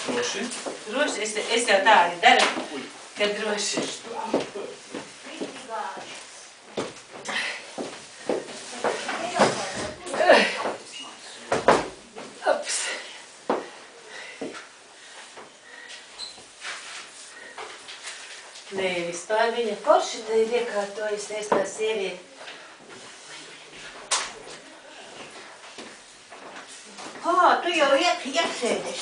Droši? Droši, es jau tā arī daru, ka droši. Ups. Nē, vispār viņa forši te ir iekārtojusies tā sieviete. Tu jau iesēdies.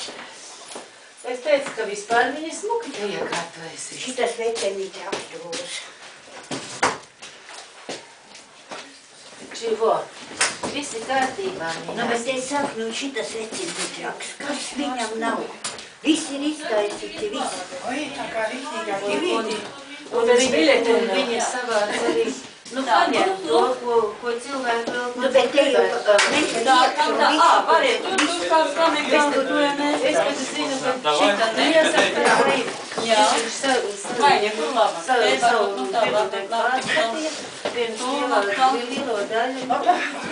Es teicu, ka vispār viņa smuki te iekārtojusies. Šitas vecenīte apstūras. Čivo, visi kārtībā viņa. Nu, bet es saku, šitas vecenīte raks. Kas viņam nav? Viss ir iztaisīti, viss. Oi, tā kā rītīgā ģivīti. Un bez biļetēm viņa savāc arī. Nu, paņem to, ko cilvēki vēl... Nu, bet te jau mēs variet, tu kāds tam ir kāds, es pēc zinu, ka šitā neiesaka arī. Jā. Maiņa, kur laba. Savu bibliotēku pārskatīja, pirms lielo daļu.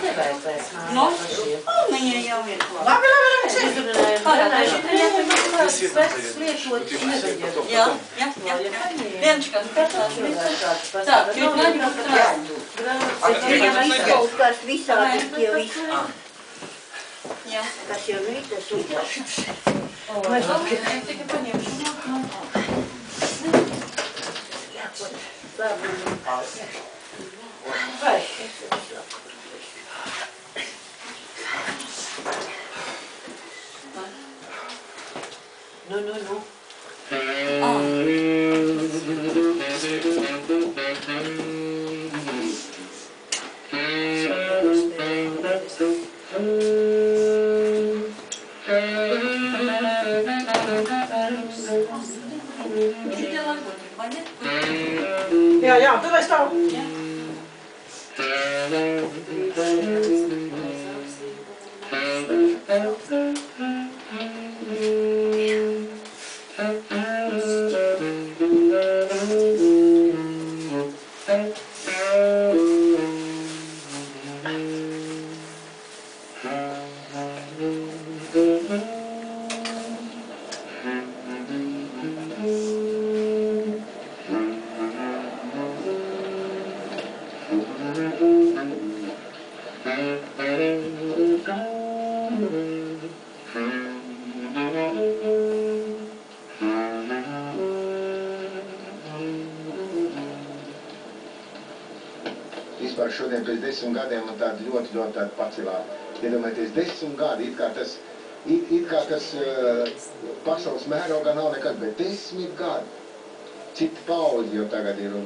Nevajag vairs mājā pašiem. Viņa jau ir klāt. Labi, Mēs runājam, Danai, šitā jāpēc spēks lietot nevajag. Jā. Vienškas, tā, ķirnaļi pat trādu. viņam izkautās visādi tie visi. Jā. Kas jau ir tas uzlašs. Es tikai paņemšu. Vai? Nu. jā, tur es tavu. Vispār šodien pēc 10 gadiem man tāda ļoti pacelāta. Iedomājieties, 10 gadi, it kā tas pasaules mērogā nav nekad, bet 10 gadi. Cita paudze jau tagad ir.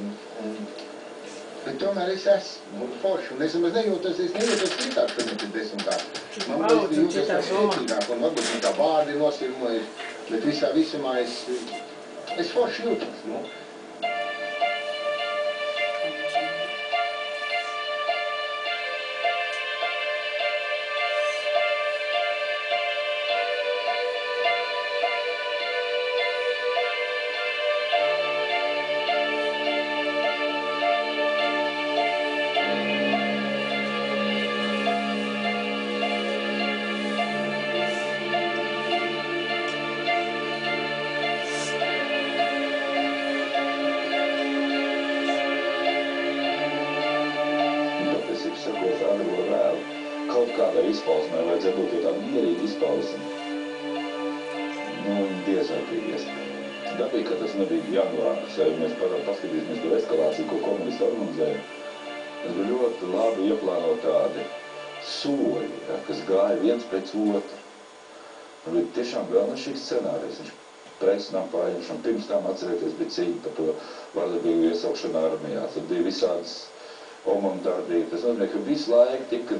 Bet tomēr es esmu forši, un es nemaz nejūtos sliktāk šodien pēc 10 gadi. Man jūtos spēcīgāk, un varbūt man tā vārdi nosirmojas, bet visā visumā es forši jūtos, nu. Kaut kādai izpausmē vajadzēja būt jau tādu mierīgu izpausmi. Nu, diez vai bija iespējami. Dabīgi, ka tas nebija janvārs, ja mēs paskatīsimies to eskalāciju, ko komunisti organizēja. Tas bija ļoti labi ieplānot tādi soļi, ja, kas gāja viens pēc otru. Un bija tiešām brānišķīgs scenārijs. Viņš presinām pārņemšanu, pirms tam atcerēties bija cīņa par to vardarbīgu iesaukšanu armijā. Tad bija visādas omantādīgi. Tas nozīmē, ka visu laiku tika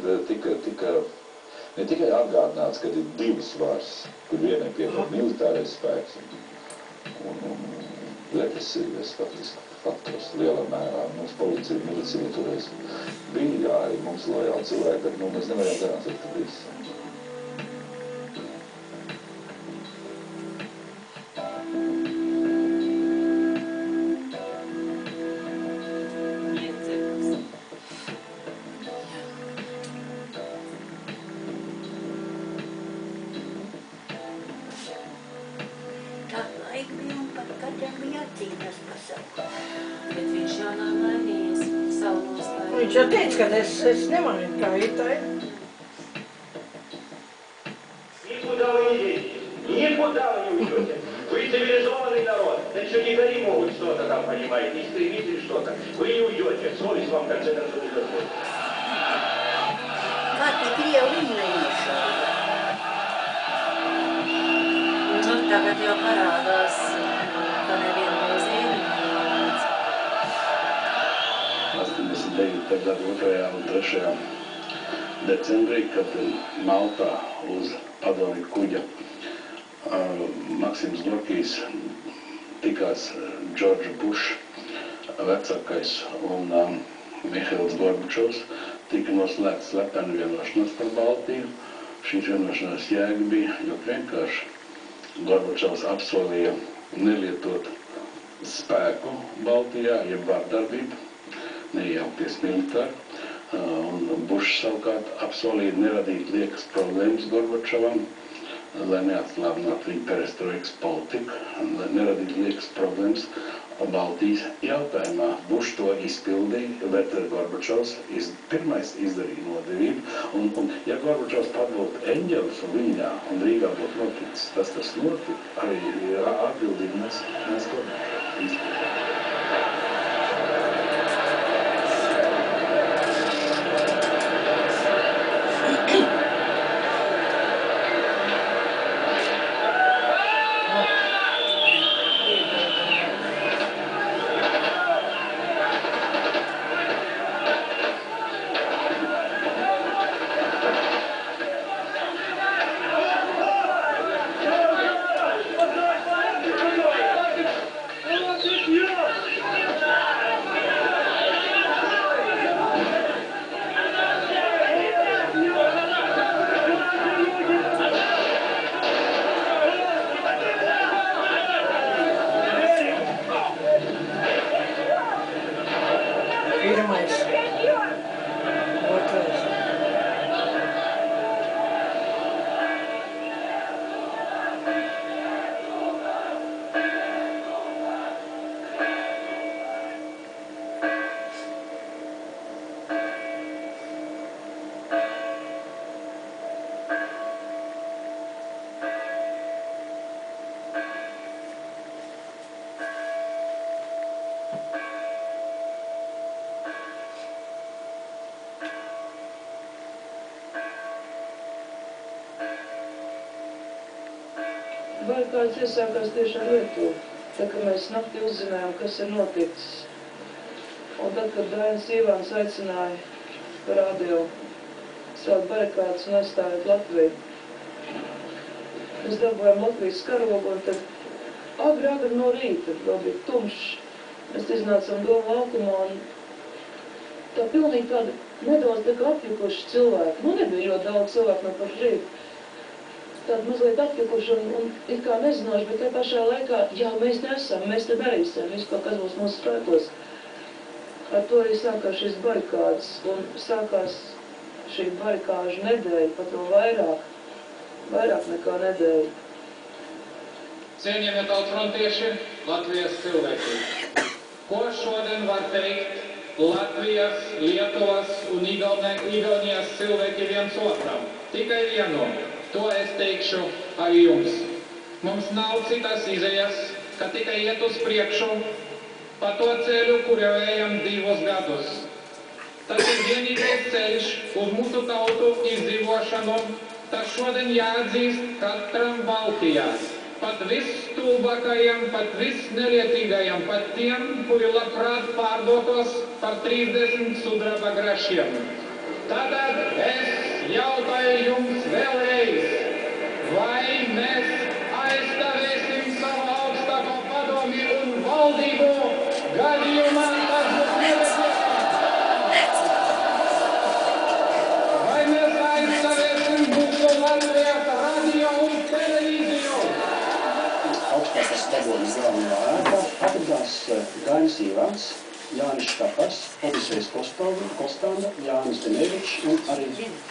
ne tikai atgādināts, ka ir divas varas, kur vienai piedod militārais spēks un represīvais faktors lielā mērā. Mums policija, milicija toreiz bija, jā, arī mums lojāli cilvēki, bet mēs nevarējām garantēt, ka viss. Katram bija atcīmās pasauli. Bet viņš jau nav mainījies savu nostāju. Viņš jau teica, ka es nemainu, kā ir tā. Никуда вы не едете. Никуда вы не уйдете. Вы цивилизованный народ. Это чудикари могут что-то там, понимаете, истребители что-то. Вы не уйдете. Совесть вам, в конце концов, не дозволит. Kā te Krievi izmēnīšu? Nu, tagad jau parādās, ka nevienreiz ieņemts. 89. gada 2. un 3. decembrī, kad Maltā uz padomju kuģa Maksims Gorkijs tikās Džordža Buša vecākais un Mihails Gorbačovs, tika noslēgts slepena vienošanās par Baltiju. Šīs vienošanās jēga bija ļoti vienkārši. Gorbačovs apsolīja nelietot spēku Baltijā, jeb vārdarbību, neiejaukties militāri. Un Bušs savukārt apsolīja neradīt liekas problēmas Gorbačovam, lai neatslābinātu viņa perestroikas politiku, lai neradītu liekas problēmas Baltijas jautājumā. Bušs to izpildīja, bet Gorbačovs pirmais izdarīja nodevību. Un ja Gorbačovs pat būtu eņģelis un Viļņā un Rīgā būtu noticis, tas notika, arī atbildīgi mēs Gorbačovu izpildījām. Pirmais. Otrais. Barikāds iesākās tieši ar Lietuvu, tā kā mēs naktī uzzinājām, kas ir noticis. Un tad, kad Dainis Ivāns aicināja par radio sākt barikādas un aizstāvēt Latviju, mēs dabūjām Latvijas karogu un tad agri no rīta, vēl bija tumšs. Mēs iznācām Domu laukumā un tā pilnīgi tāda nedaudz tā kā apjukuši cilvēki. Nu, nebija ļoti daudz cilvēku no paša rīta. Tāda mazliet apjukuši un it kā nezinoši, bet te pašā laikā, jā, mēs nesam, mēs te darīsim, visu kaut kas būs mūsu spēkos. Ar to arī sākās šīs barikādas un sākās šī barikāžu nedēļa, pat vēl vairāk nekā nedēļa. Cienījamie tautsfrontieši, Latvijas cilvēki. Ko šodien var teikt Latvijas, Lietuvas un Igaunijas cilvēki viens otram? Tikai vienu. To es teikšu arī jums. Mums nav citas izējas, ka tikai iet uz priekšu pa to ceļu, kur jau ejam 2 gadus. Tas ir vienīgais ceļš uz mūsu tautu izdzīvošanu, tas šodien jāatzīst katram Baltijā. Pat visstulbākajiem, pat visnelietīgajiem, pat tiem, kuri labprāt pārdotos par 30 sudraba grašiem. Tātad es jautāju jums vēlreiz, vai mēs aizstāvēsim savu augstāko padomi un valdību gadījumā, tas būs nepieciešams? Vai mēs aizstāvēsim mūsu Latvijas radio un televīziju? Augstākās padomes galvenajā ēkā atradās Dainis Ivāns, Jānis Štapas, Odisejs Kostanda, Jānis Denevičs un arī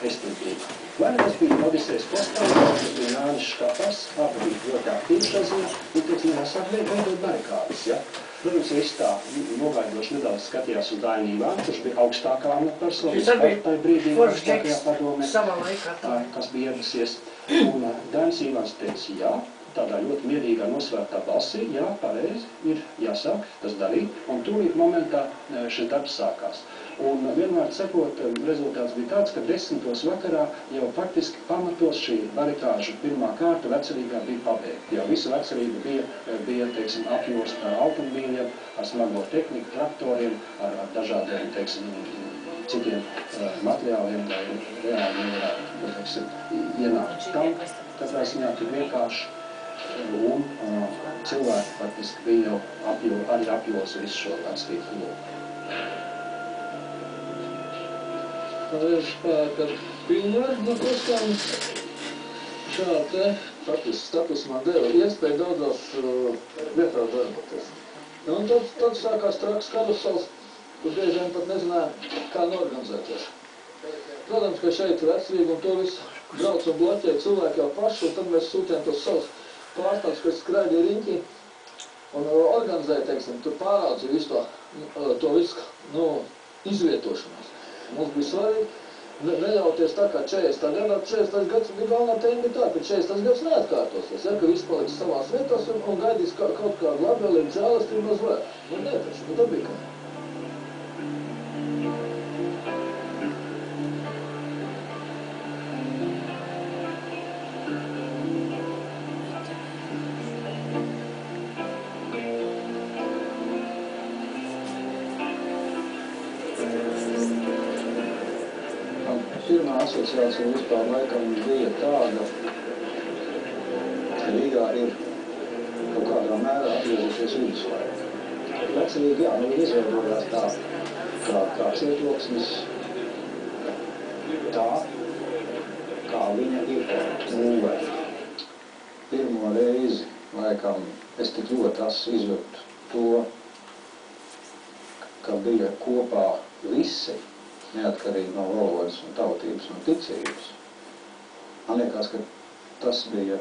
Estelbrīd. Vai tas bija Odisejs Kostanda, tas bija Jānis Štapas, abi bija ļoti aktīvi šaziņā, un teiksim, mēs sāk veidot barikādes, ja? Protams, viss tā nogaidoši nedaudz skatījās uz Daini Ivānu, kurš bija augstākā persona, tajā brīdī augstākajā padomē, kas bija ieradusies. Un Dainis Ivāns teica, jā, tādā ļoti mierīgā, nosvērtā balsī, jā, pareizi, ir jāsāk tas darīt, un tūlīt momentā šis darbs sākās. Un vienmēr sakot, rezultāts bija tāds, ka 10. vakarā jau faktiski pamatos šī barikāžu pirmā kārta vecerīgā bija pabeigta. Jau visa vecerība bija teiksim, apjosta ar automobīļiem, ar smago tehniku, traktoriem, ar dažādiem, teiksim, citiem materiāliem, lai reāli nevarētu, teiksim, ienākt tam. Katrā ziņā tik vienkārši. Un cilvēki faktiski bija jau arī apjos visu šo vecrītu loku. Tā ir spēka pilnvar no Kostānas. Šādi faktiski status man deva iespēju daudzās vietās darboties. Un tad sākās traks karusels, kur biežiem pat nezināja, kā norganizēties. Protams, ka šeit vecrīgi un to visu brauc un bloķē cilvēki jau paši, un tad mēs sūtījām tos savus pārstāvus, kas skraidīja riņķi un organizēja, teiksim, tur pāraudzīja visu to visu, izvietošanos. Mums bija svarīgi neļauties tā kā 40. gadā. 40. gads bija galvenā tēma bija tā, ka 40. gads neatkārtosies, ja, ka viss paliks savās vietās un gaidīs kaut kādu labvēlību žēlastību uz vērā. Nu, ne, taču, tā bija kā. Pirmā asociācija vispār laikam bija tāda, ka Rīgā ir kaut kādā mērā atgriezusies viduslaiku. Vecerīgi, jā, viņi izveidojās tā, kā cietloksnis, tā, kā viņa ir būvēta. Pirmo reizi, laikam, es tik ļoti izjūtu to, ka bija kopā visi, neatkarīgi no valodas un tautības un ticības. Man liekas, ka tas bija